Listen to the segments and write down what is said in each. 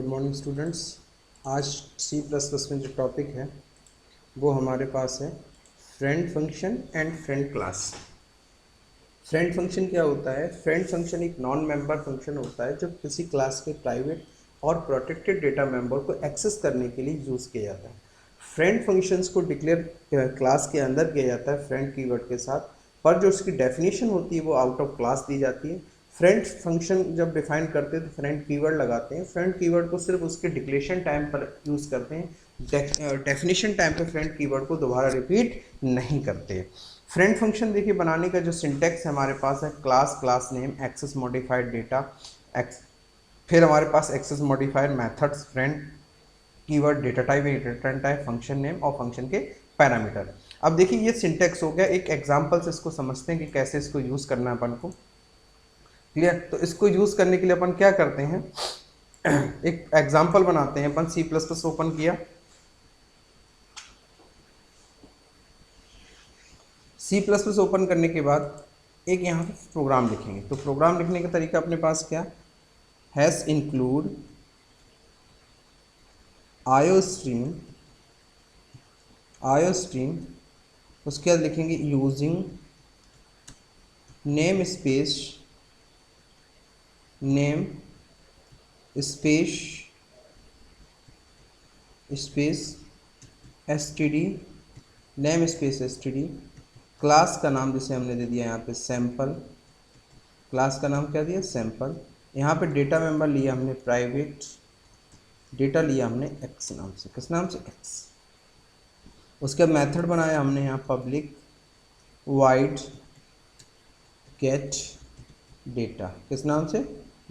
Good morning students. आज C plus plus में जो टॉपिक है वो हमारे पास है friend function and friend class. Friend function क्या होता है? फ्रेंड फंक्शन एक नॉन मेंबर फंक्शन होता है जो किसी क्लास के प्राइवेट और प्रोटेक्टेड डेटा मेंबर को एक्सेस करने के लिए यूज़ किया जाता है। फ्रेंड फंक्शंस को डिक्लेयर क्लास के अंदर किया जाता है फ्रेंड कीवर्ड के साथ, पर जो उसकी डेफिनेशन होती है वो आउट ऑफ क्लास दी जाती है। फ्रेंड फंक्शन जब डिफाइन करते हैं तो फ्रेंड कीवर्ड लगाते हैं। फ्रेंड कीवर्ड को सिर्फ उसके डिक्लेरेशन टाइम पर यूज़ करते हैं, डेफिनेशन टाइम पर फ्रेंड कीवर्ड को दोबारा रिपीट नहीं करते। फ्रेंड फंक्शन देखिए बनाने का जो सिंटेक्स है हमारे पास है class, class name, access modified data, फिर हमारे पास access modified methods, friend keyword, data type, return type, function name और फंक्शन के पैरामीटर। अब देखिए ये सिंटेक्स हो गया। एक एग्जांपल से इसको समझते हैं कि कैसे इसको यूज़ करना है अपन को। क्लियर? तो इसको यूज़ करने के लिए अपन क्या करते हैं, एक एग्जांपल बनाते हैं। अपन सी प्लस प्लस ओपन किया, सी प्लस प्लस ओपन करने के बाद एक यहाँ पे प्रोग्राम लिखेंगे। तो प्रोग्राम लिखने का तरीका अपने पास क्या, हैश इंक्लूड आयोस्ट्रीम, आयोस्ट्रीम, उसके बाद लिखेंगे using name space, name space space STD, name space STD, class का नाम जैसे हमने दे दिया यहाँ पे सैम्पल, क्लास का नाम क्या दिया सैम्पल। यहाँ पे डेटा मेंबर लिया हमने प्राइवेट, डेटा लिया हमने एक्स नाम से, किस नाम से एक्स। उसके बाद मेथड बनाया हमने यहाँ पब्लिक वाइड गेट डेटा, किस नाम से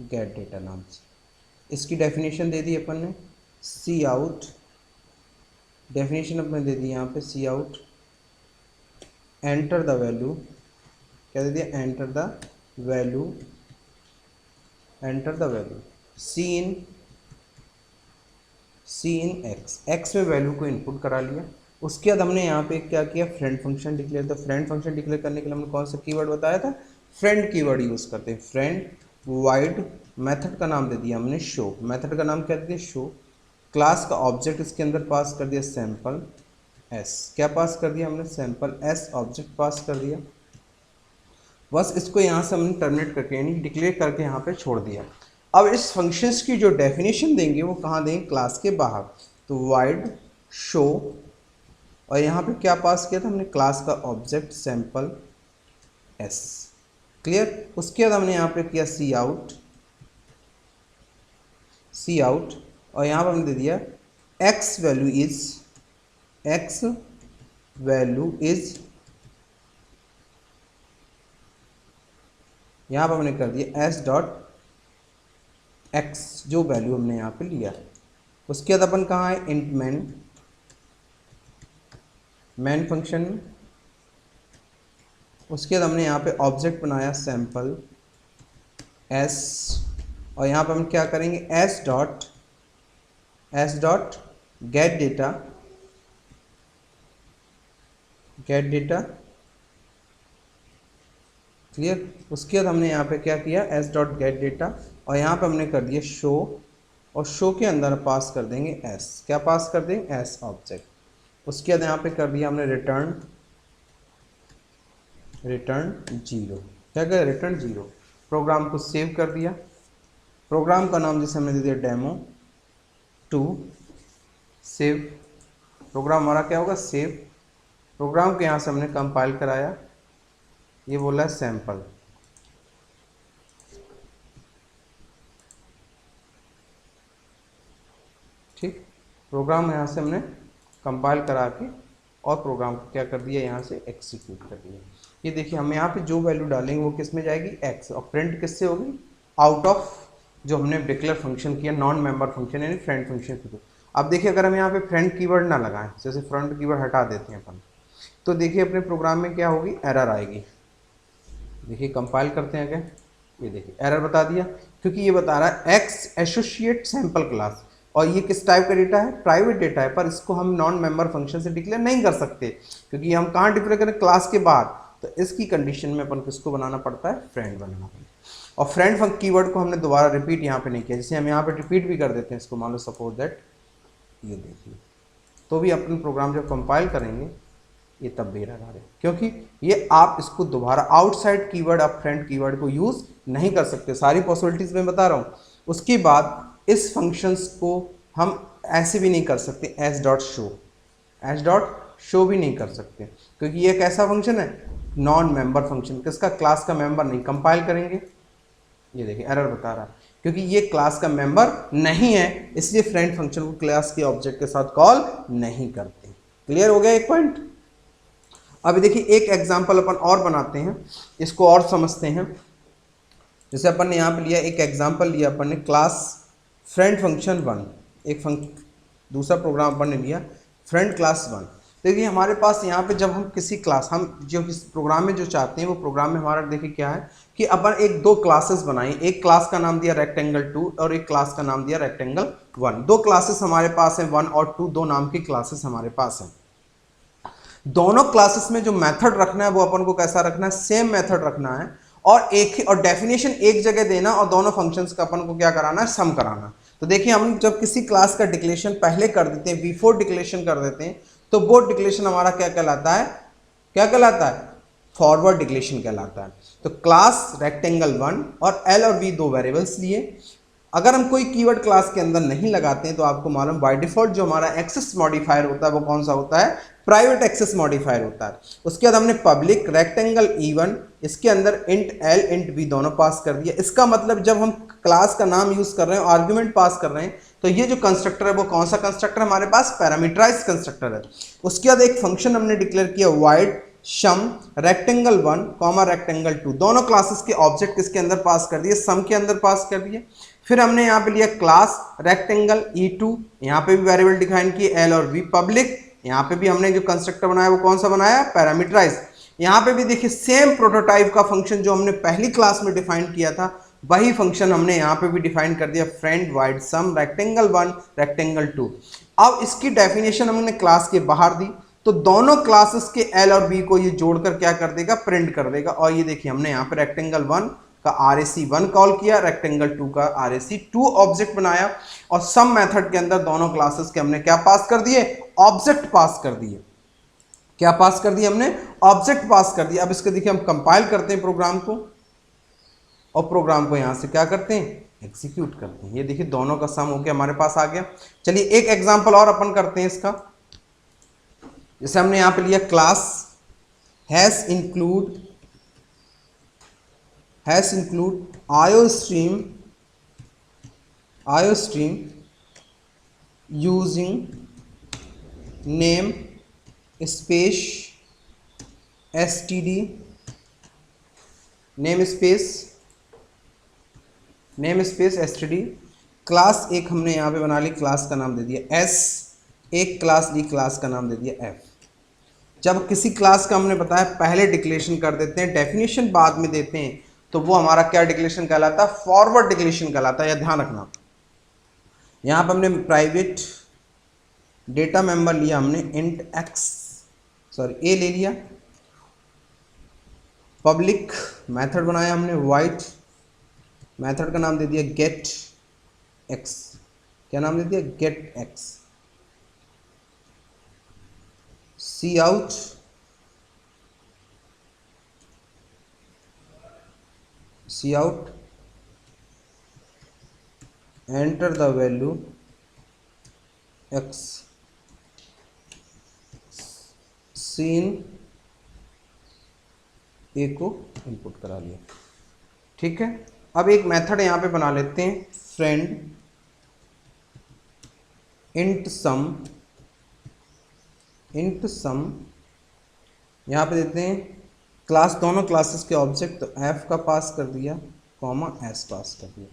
गेट डेटा नाम से। इसकी डेफिनेशन दे दी अपन ने सी आउट, डेफिनेशन अपने दे दी यहाँ पे C out, enter the value, क्या दे दिया enter the value, enter the value C in X, X में वैल्यू को इनपुट करा लिया। उसके बाद हमने यहाँ पे क्या किया, फ्रेंड फंक्शन डिक्लेयर। तो फ्रेंड फंक्शन डिक्लेयर करने के लिए हमने कौन सा कीवर्ड बताया था, फ्रेंड कीवर्ड यूज करते हैं। फ्रेंड वाइड, मेथड का नाम दे दिया हमने शो, मेथड का नाम क्या दे दिया शो, क्लास का ऑब्जेक्ट इसके अंदर पास कर दिया सैम्पल एस, क्या पास कर दिया हमने सैम्पल एस ऑब्जेक्ट पास कर दिया। बस इसको यहाँ से हमने टर्मिनेट करके यानी डिक्लेयर करके यहाँ पे छोड़ दिया। अब इस फंक्शंस की जो डेफिनेशन देंगे वो कहाँ देंगे, क्लास के बाहर। तो वाइड शो, और यहाँ पे क्या पास किया था हमने, क्लास का ऑब्जेक्ट सैम्पल एस। क्लियर? उसके बाद हमने यहाँ पे किया सी आउट, सी आउट, और यहाँ पर हमने दे दिया x value is, x value is, यहाँ पर हमने कर दिया एस डॉट एक्स, जो वैल्यू हमने यहाँ पे लिया। उसके बाद अपन कहाँ है, इंट मैन, मैन फंक्शन में। उसके बाद हमने यहाँ पे ऑब्जेक्ट बनाया सैम्पल एस, और यहाँ पर हम क्या करेंगे S dot gate data, gate data. Clear? उसके बाद हमने यहाँ पे क्या किया एस डॉट गेट डेटा, और यहाँ पे हमने कर दिया शो, और शो के अंदर पास कर देंगे एस, क्या पास कर देंगे एस ऑब्जेक्ट। उसके बाद यहाँ पे कर दिया हमने रिटर्न, रिटर्न जीरो, क्या करें रिटर्न जीरो। प्रोग्राम को सेव कर दिया, प्रोग्राम का नाम जैसे हमने दे दिया डेमो टू, सेव, प्रोग्राम हमारा क्या होगा सेव। प्रोग्राम को यहाँ से हमने कंपाइल कराया, ये बोला है सैम्पल, ठीक। प्रोग्राम यहाँ से हमने कंपाइल करा के और प्रोग्राम को क्या कर दिया यहाँ से एग्जीक्यूट कर दिया। ये देखिए हम यहाँ पे जो वैल्यू डालेंगे वो किस में जाएगी एक्स, और प्रिंट किससे होगी आउट ऑफ जो हमने डिक्लेयर फंक्शन किया नॉन मेंबर फंक्शन यानी फ्रेंड फंक्शन के थ्रू। अब देखिए अगर हम यहाँ पे फ्रेंड कीवर्ड ना लगाएं, जैसे फ्रेंड कीवर्ड हटा देते हैं अपन, तो देखिए अपने प्रोग्राम में क्या होगी, एरर आएगी। देखिए कंपाइल करते हैं क्या, ये देखिए एरर बता दिया, क्योंकि ये बता रहा है एक्स एसोसिएट सैम्पल क्लास, और ये किस टाइप का डेटा है, प्राइवेट डेटा है, पर इसको हम नॉन मेंबर फंक्शन से डिक्लेयर नहीं कर सकते, क्योंकि हम कहाँ डिक्लेयर करें क्लास के बाद। तो इसकी कंडीशन में अपन किसको बनाना पड़ता है, फ्रेंड बनाना पड़ता है। और फ्रेंड कीवर्ड को हमने दोबारा रिपीट यहाँ पे नहीं किया, जैसे हम यहाँ पे रिपीट भी कर देते हैं इसको, मान लो सपोज दैट ये देखिए, तो भी अपन प्रोग्राम जब कंपाइल करेंगे ये तब भी एरर आ रहे, क्योंकि ये आप इसको दोबारा आउटसाइड कीवर्ड आप फ्रेंड कीवर्ड को यूज़ नहीं कर सकते, सारी पॉसिबिलिटीज़ मैं बता रहा हूँ। उसके बाद इस फंक्शंस को हम ऐसे भी नहीं कर सकते, एस डॉट शो भी नहीं कर सकते, क्योंकि ये एक ऐसा फंक्शन है नॉन मेंबर फंक्शन, किसका, क्लास का मेंबर नहीं। कंपाइल करेंगे, ये देखिए एरर बता रहा है, क्योंकि ये क्लास का मेंबर नहीं है, इसलिए फ्रेंड फंक्शन को क्लास के ऑब्जेक्ट के साथ कॉल नहीं करते। क्लियर हो गया एक पॉइंट। अभी देखिए एक एग्जांपल अपन और बनाते हैं, इसको और समझते हैं। जैसे अपन ने यहाँ पे लिया एक एग्जांपल लिया अपन ने क्लास फ्रेंड फंक्शन 1, दूसरा प्रोग्राम अपन ने लिया फ्रेंड क्लास 1। देखिए हमारे पास यहाँ पे जब हम किसी क्लास, हम जो किस प्रोग्राम में जो चाहते हैं वो प्रोग्राम में हमारा देखिए क्या है कि अपन एक दो क्लासेस बनाई, एक क्लास का नाम दिया रेक्टेंगल 2 और एक क्लास का नाम दिया रेक्टेंगल 1। दो क्लासेस हमारे पास हैं, 1 और 2, दो नाम की क्लासेस हमारे पास हैं। दोनों क्लासेस में जो मेथड रखना है वो अपन को कैसा रखना है, सेम मेथड रखना है, और और डेफिनेशन एक जगह देना, और दोनों फंक्शंस का अपन को क्या कराना है, सम कराना। तो देखिए हम जब किसी क्लास का डिक्लेरेशन पहले कर देते हैं, बिफोर डिक्लेरेशन कर देते हैं, तो वो डिक्लेरेशन हमारा क्या कहलाता है, क्या कहलाता है, फॉरवर्ड डिक्लेरेशन कहलाता है। तो क्लास रेक्टेंगल 1 और एल और बी दो वेरिएबल्स लिए, अगर हम कोई कीवर्ड क्लास के अंदर नहीं लगाते हैं तो आपको मालूम बाय डिफॉल्ट जो हमारा एक्सेस मॉडिफायर होता है वो कौन सा होता है, प्राइवेट एक्सेस मॉडिफायर होता है। उसके बाद हमने पब्लिक रेक्टेंगल E1, इसके अंदर इंट एल इंट बी दोनों पास कर दिया। इसका मतलब जब हम क्लास का नाम यूज कर रहे हैं, आर्ग्यूमेंट पास कर रहे हैं, तो ये जो कंस्ट्रक्टर है वो कौन सा कंस्ट्रक्टर हमारे पास, पैरामीटराइज्ड कंस्ट्रक्टर है। उसके बाद एक फंक्शन हमने डिक्लेयर किया वाइड सम रेक्टेंगल 1 कॉमा रेक्टेंगल 2, दोनों क्लासेस के ऑब्जेक्ट किसके अंदर पास कर दिए, सम के अंदर पास कर दिए। फिर हमने यहाँ पे लिया क्लास रेक्टेंगल E2, यहाँ पे भी वेरिएबल डिफाइन किए एल और बी। पब्लिक, यहाँ पे भी हमने जो कंस्ट्रक्टर बनाया वो कौन सा बनाया, पैरामीटराइज। यहाँ पे भी देखिए सेम प्रोटोटाइप का फंक्शन जो हमने पहली क्लास में डिफाइन किया था वही फंक्शन हमने यहाँ पे भी डिफाइन कर दिया, फ्रेंड वाइड सम रेक्टेंगल 1 रेक्टेंगल 2। अब इसकी डेफिनेशन हमने क्लास के बाहर दी, तो दोनों क्लासेस के एल और बी को ये जोड़कर क्या कर देगा, प्रिंट कर देगा। और ये देखिए हमने यहाँ पे रेक्टेंगल 1 का RAC1 कॉल किया, रेक्टेंगल 2 का RAC2 ऑब्जेक्ट बनाया, और सम मेथड के अंदर दोनों क्लासेस के हमने क्या पास कर दिए, ऑब्जेक्ट पास कर दिए। क्या पास कर दिए हमने, ऑब्जेक्ट पास कर दिया। अब इसको देखिए हम कंपाइल करते हैं प्रोग्राम को, और प्रोग्राम को यहां से क्या करते हैं, एग्जीक्यूट करते हैं। ये देखिए दोनों का सम होकर हमारे पास आ गया। चलिए एक एग्जांपल और अपन करते हैं इसका। जैसे हमने यहां पे लिया class has include IOStream using name space std std। Class एक हमने यहाँ पे बना ली, क्लास का नाम दे दिया s, एक क्लास ली, क्लास का नाम दे दिया f। जब किसी क्लास का हमने बताया पहले डिक्लेरेशन कर देते हैं, डेफिनेशन बाद में देते हैं, तो वो हमारा क्या डिक्लेरेशन कहलाता है, फॉरवर्ड डिक्लेरेशन कहलाता है। यह ध्यान रखना, यहाँ पर हमने प्राइवेट डेटा मेंबर लिया, हमने इंट a ले लिया, पब्लिक मेथड बनाया हमने वाइड, मेथड का नाम दे दिया गेट x, क्या नाम दे दिया, get x। C out, enter the value x, cin a को इनपुट करा लिया। ठीक है, अब एक मेथड यहां पे बना लेते हैं, फ्रेंड इंट सम, यहाँ पे देते हैं क्लास, दोनों क्लासेस के ऑब्जेक्ट, तो f का पास कर दिया कॉमा s पास कर दिया,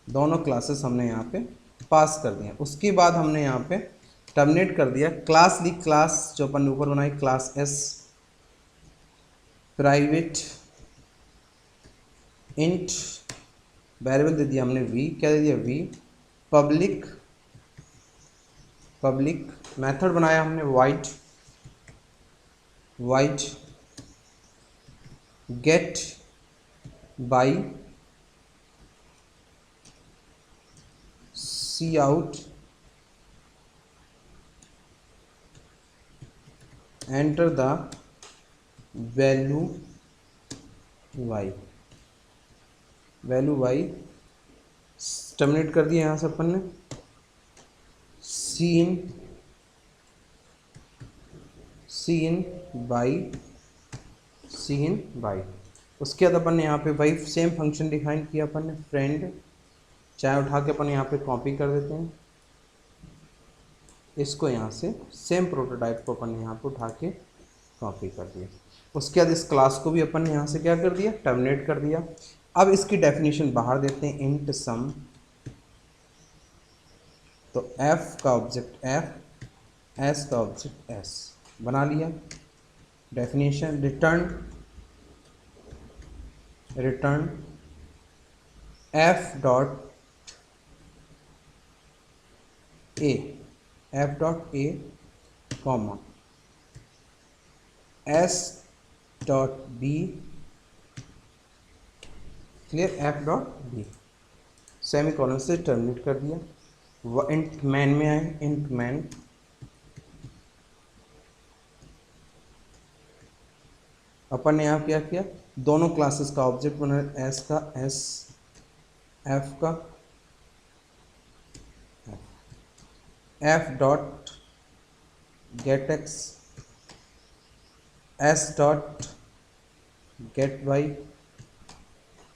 दोनों क्लासेस हमने यहाँ पे पास कर दिया। उसके बाद हमने यहाँ पे टर्मिनेट कर दिया, क्लास ली, क्लास जो अपन ऊपर बनाई class s, private int variable दे दिया हमने v, क्या दे दिया v, पब्लिक मेथड बनाया हमने void get by C out enter the value y, value y terminate कर दिया यहाँ से अपन ने। सी इन बाई उसके बाद अपन ने यहाँ पे वही सेम फंक्शन डिफाइन किया अपन ने, फ्रेंड, चाहे उठा के अपन यहाँ पे कॉपी कर देते हैं इसको, यहाँ से सेम प्रोटोटाइप को अपन यहाँ पे उठा के कॉपी कर दिया। उसके बाद इस क्लास को भी अपन ने यहाँ से क्या कर दिया, टर्मिनेट कर दिया। अब इसकी डेफिनेशन बाहर देते हैं, इंट सम, तो f का ऑब्जेक्ट f, s का ऑब्जेक्ट s बना लिया। Definition return f dot a comma s dot b, clear, f dot b semi colon से टर्मिनेट कर दिया। वो इंट मैन में आए, इंट मैन अपन ने यहाँ क्या किया, दोनों क्लासेस का ऑब्जेक्ट बना, एस का एस, एफ का F dot get X, S dot get Y.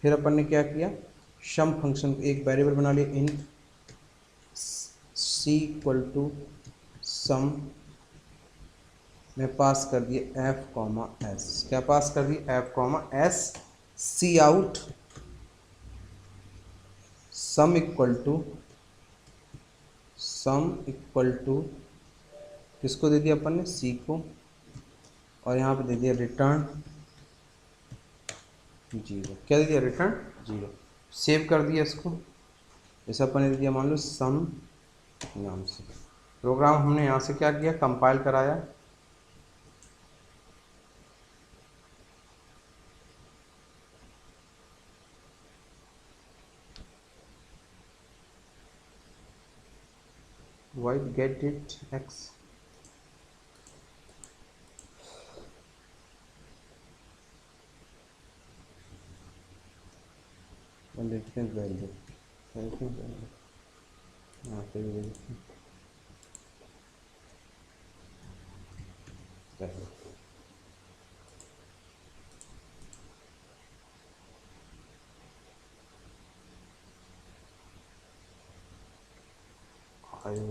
फिर अपन ने क्या किया, सम फंक्शन एक वेरिएबल बना लिया, int C equal to some में पास कर दिए एफ कॉमा एस, क्या पास कर दिए, F comma S. C out sum equal to किसको दे दिया अपन ने, सी को, और यहाँ पे दे दिया रिटर्न 0, क्या दे दिया, रिटर्न 0। सेव कर दिया इसको, जैसे अपन ने दे दिया मान लो सम नाम से। प्रोग्राम हमने यहाँ से क्या किया, कंपाइल कराया, void get it x, और देखते हैं वैल्यू, यहाँ पे भी देखते हैं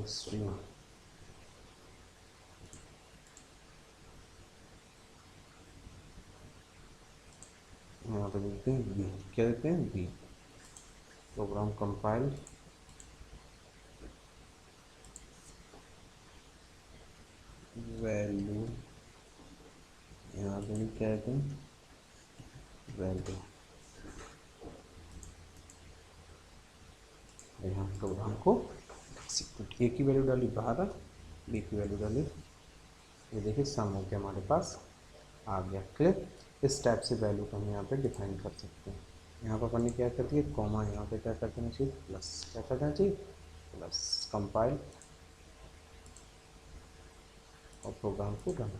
स्ट्रीम, यहाँ पे देखते हैं बी, क्या देते हैं बी। प्रोग्राम कंपाइल, वैल्यू, यहाँ पे भी क्या देते हैं वैल्यू, यहाँ प्रोग्राम को ए की वैल्यू डाली 12, बी की वैल्यू डाली, ये देखिए सम हो गया हमारे पास आ गया, क्लियर। इस टाइप से वैल्यू को हम यहाँ पे डिफाइन कर सकते हैं। यहाँ पर अपन ने क्या कर दिया, कॉमा, यहाँ पे क्या कर देना चाहिए, प्लस, क्या कर देना चाहिए, प्लस। कंपाइल और प्रोग्राम को रन,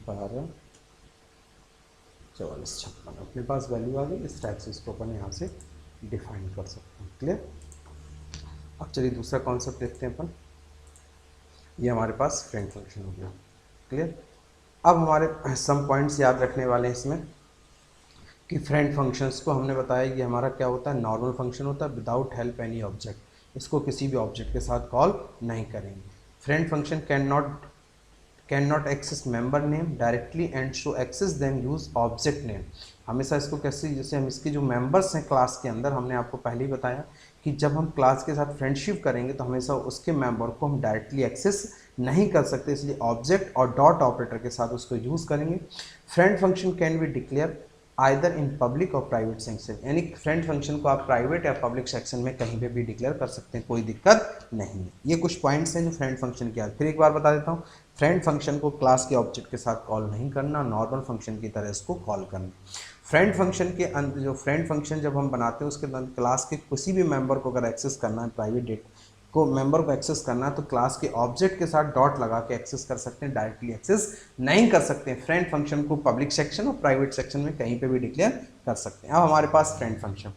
12 44 56 अपने पास वैल्यू आ गई। इस टाइप से इसको अपन यहाँ से डिफाइन कर सकते हैं, क्लियर। अब चलिए दूसरा कॉन्सेप्ट देखते हैं अपन, ये हमारे पास फ्रेंड फंक्शन हो गया, क्लियर। अब हमारे सम पॉइंट्स याद रखने वाले हैं इसमें कि फ्रेंड फंक्शंस को हमने बताया कि हमारा क्या होता है, नॉर्मल फंक्शन होता है विदाउट हेल्प एनी ऑब्जेक्ट, इसको किसी भी ऑब्जेक्ट के साथ कॉल नहीं करेंगे। Friend function can not access member name directly and so access then use object name. हमेशा इसको कैसे, जैसे हम इसके जो मेंबर्स हैं क्लास के अंदर, हमने आपको पहले ही बताया कि जब हम क्लास के साथ फ्रेंडशिप करेंगे तो हमेशा उसके मेंबर को हम डायरेक्टली एक्सेस नहीं कर सकते, इसलिए ऑब्जेक्ट और डॉट ऑपरेटर के साथ उसको यूज़ करेंगे। Friend function can be declare either in public और प्राइवेट सेक्शन, यानी फ्रेंड फंक्शन को आप प्राइवेट या पब्लिक सेक्शन में कहीं पे भी डिक्लेयर कर सकते हैं, कोई दिक्कत नहीं है। ये कुछ पॉइंट्स हैं जो फ्रेंड फंक्शन के। फिर एक बार बता देता हूँ, फ्रेंड फंक्शन को क्लास के ऑब्जेक्ट के साथ कॉल नहीं करना, नॉर्मल फंक्शन की तरह इसको कॉल करना। फ्रेंड फंक्शन के अंदर जो फ्रेंड फंक्शन जब हम बनाते हैं उसके अंदर क्लास के किसी भी मेंबर को अगर एक्सेस करना है, प्राइवेट डेटा को मेंबर को एक्सेस करना है, तो क्लास के ऑब्जेक्ट के साथ डॉट लगा के एक्सेस कर सकते हैं, डायरेक्टली एक्सेस नहीं कर सकते हैं। फ्रेंड फंक्शन को पब्लिक सेक्शन और प्राइवेट सेक्शन में कहीं पे भी डिक्लेयर कर सकते हैं। अब हमारे पास फ्रेंड फंक्शन,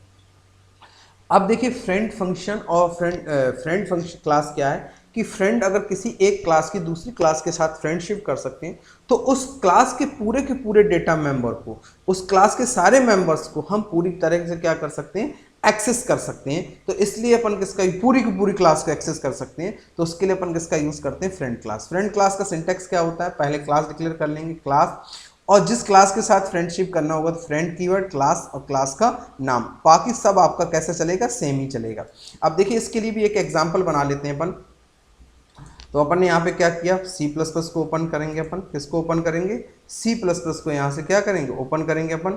अब देखिए फ्रेंड फंक्शन और फ्रेंड फंक्शन क्लास क्या है कि फ्रेंड अगर किसी एक क्लास की दूसरी क्लास के साथ फ्रेंडशिप कर सकते हैं, तो उस क्लास के पूरे डेटा मेंबर को, उस क्लास के सारे मेंबर्स को हम पूरी तरह से क्या कर सकते हैं, एक्सेस कर सकते हैं। तो इसलिए अपन किसका पूरी की पूरी क्लास को एक्सेस कर सकते हैं, तो उसके लिए अपन किसका यूज करते हैं, फ्रेंड क्लास। फ्रेंड क्लास का सिंटेक्स क्या होता है, पहले क्लास डिक्लेयर कर लेंगे, क्लास, और जिस क्लास के साथ फ्रेंडशिप करना होगा तो फ्रेंड कीवर्ड, क्लास और क्लास का नाम, बाकी सब आपका कैसे चलेगा, सेम ही चलेगा। अब देखिए इसके लिए भी एक एग्जांपल बना लेते हैं अपन। तो अपन ने यहाँ पे क्या किया, C++ को ओपन करेंगे, अपन किसको ओपन करेंगे, C++ को यहाँ से क्या करेंगे, ओपन करेंगे अपन।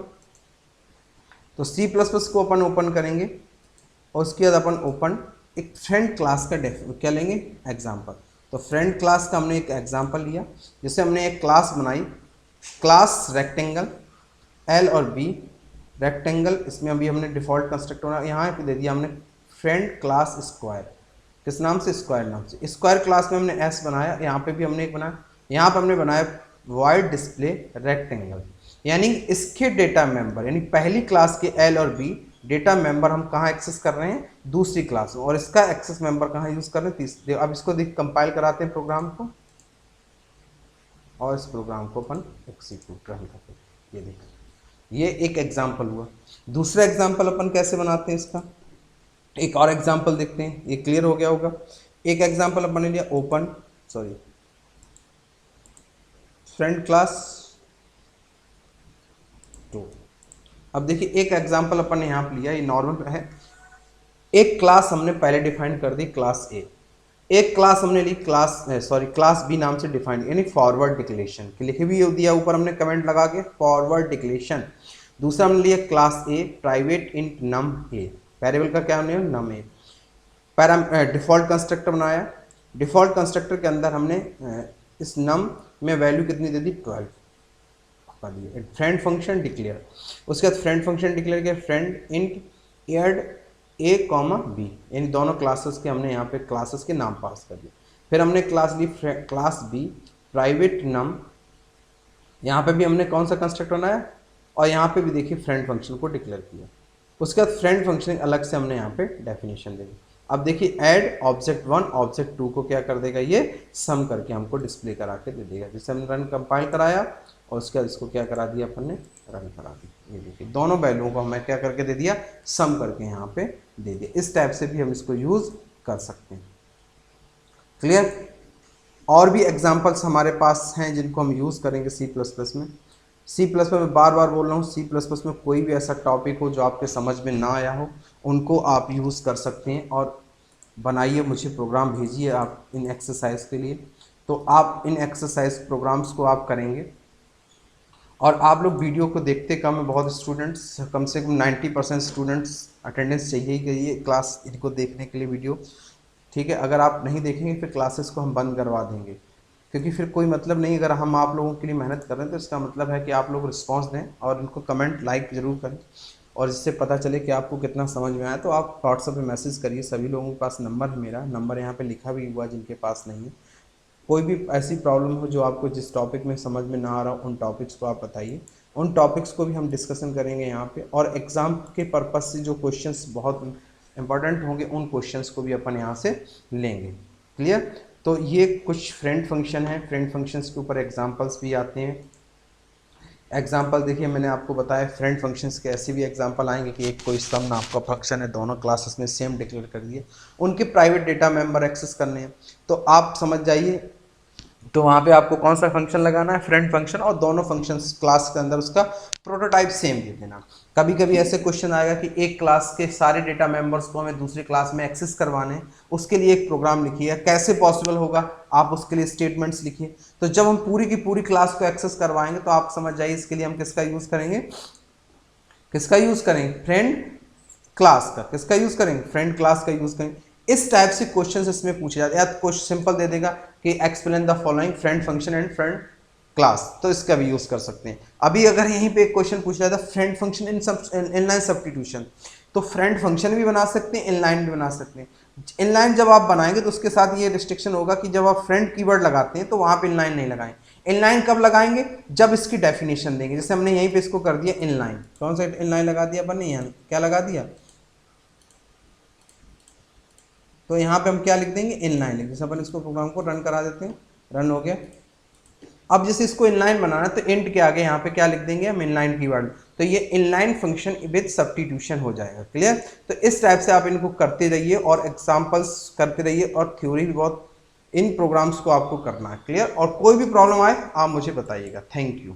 तो C++ को अपन ओपन करेंगे और उसके बाद अपन ओपन एक फ्रेंड क्लास का क्या लेंगे, एग्जाम्पल। तो फ्रेंड क्लास का हमने एक एग्जाम्पल लिया, जिससे हमने एक क्लास बनाई, क्लास रेक्टेंगल L और B रेक्टेंगल, इसमें अभी हमने डिफॉल्ट कंस्ट्रक्टर यहाँ पे दे दिया हमने फ्रेंड क्लास स्क्वायर, किस नाम से, स्क्वायर नाम से। स्क्वायर क्लास में हमने S बनाया, यहाँ पे भी हमने एक बनाया, यहाँ पे हमने बनाया वॉइड डिस्प्ले रेक्टेंगल, यानी इसके डेटा मेंबर, यानी पहली क्लास के L और B डेटा मेंबर हम कहाँ एक्सेस कर रहे हैं, दूसरी क्लास में, और इसका एक्सेस मेंबर कहाँ यूज कर रहे हैं, तीसरी। अब इसको देख कंपाइल कराते हैं प्रोग्राम को, और इस प्रोग्राम को अपन एग्जीक्यूट रन करते हैं। ये देखिए, ये एक एग्जाम्पल हुआ। दूसरा एग्जाम्पल अपन कैसे बनाते हैं इसका, एक और एग्जाम्पल देखते हैं, ये क्लियर हो गया होगा। एक एग्जाम्पल अपन ने लिया ओपन फ्रेंड क्लास 2। अब देखिए एक एग्जाम्पल अपन ने यहाँ पे लिया, ये नॉर्मल है। एक क्लास हमने पहले डिफाइन कर दी, क्लास ए। एक क्लास हमने ली क्लास बी नाम से डिफाइन, यानी फॉरवर्ड डिक्लेरेशन के लिखे भी दिया ऊपर हमने कमेंट लगा के, फॉरवर्ड डिक्लेरेशन। दूसरा हमने लिया class A private int num A, variable का क्या name, num A. Default constructor बनाया, डिफॉल्ट कंस्ट्रक्टर के अंदर हमने इस नम में वैल्यू कितनी दे दी, 12 कर दिया। फ्रेंड फंक्शन डिक्लेयर, उसके बाद फ्रेंड फंक्शन डिक्लेयर किया, फ्रेंड इंट एड ए कॉमा बी, यानी दोनों क्लासेस के हमने यहाँ पे क्लासेस के नाम पास कर दिए। फिर हमने क्लास ली क्लास बी प्राइवेट नम, यहाँ पे भी हमने कौन सा कंस्ट्रक्ट बनाया, और यहाँ पे भी देखिए फ्रेंड फंक्शन को डिक्लेयर किया। उसके बाद फ्रेंड फंक्शन अलग से हमने यहाँ पे डेफिनेशन दे दी। अब देखिए ऐड ऑब्जेक्ट 1 ऑब्जेक्ट 2 को क्या कर देगा, ये सम करके हमको डिस्प्ले करा के दे देगा। जिससे हमने रन कंपाइल कराया और उसके बाद इसको क्या करा दिया अपन ने, रन करा दी। ये देखिए दोनों वैल्यूओं को हमें क्या करके दे दिया, सम करके यहाँ पे दे दिया। इस टाइप से भी हम इसको यूज कर सकते हैं। क्लियर। और भी एग्जाम्पल्स हमारे पास हैं जिनको हम यूज़ करेंगे C++ में। C++ में बार बार बोल रहा हूँ, C++ में कोई भी ऐसा टॉपिक हो जो आपके समझ में ना आया हो, उनको आप यूज़ कर सकते हैं और बनाइए, मुझे प्रोग्राम भेजिए आप इन एक्सरसाइज के लिए। तो आप इन एक्सरसाइज प्रोग्राम्स को आप करेंगे। और आप लोग वीडियो को देखते कम है, बहुत स्टूडेंट्स, कम से कम 90% स्टूडेंट्स अटेंडेंस चाहिए ही चाहिए क्लास इनको देखने के लिए वीडियो। ठीक है, अगर आप नहीं देखेंगे फिर क्लासेस को हम बंद करवा देंगे, क्योंकि फिर कोई मतलब नहीं। अगर हम आप लोगों के लिए मेहनत कर रहे हैं तो इसका मतलब है कि आप लोग रिस्पांस दें और उनको कमेंट लाइक ज़रूर करें, और इससे पता चले कि आपको कितना समझ में आया। तो आप व्हाट्सएप पे मैसेज करिए, सभी लोगों के पास नंबर है, मेरा नंबर यहाँ पे लिखा भी हुआ, जिनके पास नहीं है। कोई भी ऐसी प्रॉब्लम हो जो आपको जिस टॉपिक में समझ में ना आ रहा हो, उन टॉपिक्स को आप बताइए, उन टॉपिक्स को भी हम डिस्कशन करेंगे यहाँ पे। और एग्ज़ाम के पर्पज़ से जो क्वेश्चंस बहुत इंपॉर्टेंट होंगे उन क्वेश्चंस को भी अपन यहाँ से लेंगे। क्लियर। तो ये कुछ फ्रेंड फंक्शन है, फ्रेंड फंक्शंस के ऊपर एग्जांपल्स भी आते हैं। एग्जांपल देखिए मैंने आपको बताया फ्रेंड फंक्शंस के ऐसे भी एग्जांपल आएंगे कि एक कोई सम नाम का फंक्शन है, दोनों क्लासेस में सेम डिक्लेयर कर दिए, उनके प्राइवेट डेटा मेंबर एक्सेस करने हैं। तो आप समझ जाइए, तो वहाँ पे आपको कौन सा फंक्शन लगाना है, फ्रेंड फंक्शन, और दोनों फंक्शंस क्लास के अंदर उसका प्रोटोटाइप सेम दे देना। कभी कभी ऐसे क्वेश्चन आएगा कि एक क्लास के सारे डेटा मेंबर्स को हमें दूसरी क्लास में एक्सेस करवाने हैं, उसके लिए एक प्रोग्राम लिखिए। कैसे पॉसिबल होगा, आप उसके लिए स्टेटमेंट्स लिखिए। तो जब हम पूरी की पूरी क्लास को एक्सेस करवाएंगे तो आप समझ जाइए इसके लिए हम किसका यूज़ करेंगे, किसका यूज़ करेंगे, फ्रेंड क्लास का। किसका यूज़ करेंगे, फ्रेंड क्लास का यूज़ करेंगे। इस टाइप से क्वेश्चंस इसमें पूछे जाते हैं। या क्वेश्चन सिंपल दे देगा कि explain the following friend function and friend class, तो इसका भी यूज कर सकते हैं। अभी अगर यहीं पे एक क्वेश्चन पूछ रहा था friend function in inline substitution, तो फ्रेंड फंक्शन भी बना सकते हैं, इनलाइन भी बना सकते हैं। इनलाइन जब आप बनाएंगे तो उसके साथ ये रिस्ट्रिक्शन होगा कि जब आप फ्रेंड कीवर्ड लगाते हैं तो वहां पे इनलाइन नहीं लगाएं। इनलाइन कब लगाएंगे? जब इसकी डेफिनेशन देंगे। जैसे हमने यहीं पे इसको कर दिया इनलाइन, कौन सा इनलाइन लगा दिया अपन ने, यहाँ क्या लगा दिया, तो यहाँ पे हम क्या लिख देंगे, इनलाइन लिख, जैसे अपन इसको प्रोग्राम को रन करा देते हैं, रन हो गया। अब जैसे इसको इनलाइन बनाना है तो इंट के आगे यहाँ पे क्या लिख देंगे हम, इनलाइन कीवर्ड, तो ये इनलाइन फंक्शन विद सब्स्टिट्यूशन हो जाएगा। क्लियर? तो इस टाइप से आप इनको करते रहिए और एग्जांपल्स करते रहिए और थ्योरी भी बहुत इन प्रोग्राम्स को आपको करना है। क्लियर? और कोई भी प्रॉब्लम आए आप मुझे बताइएगा। Thank you.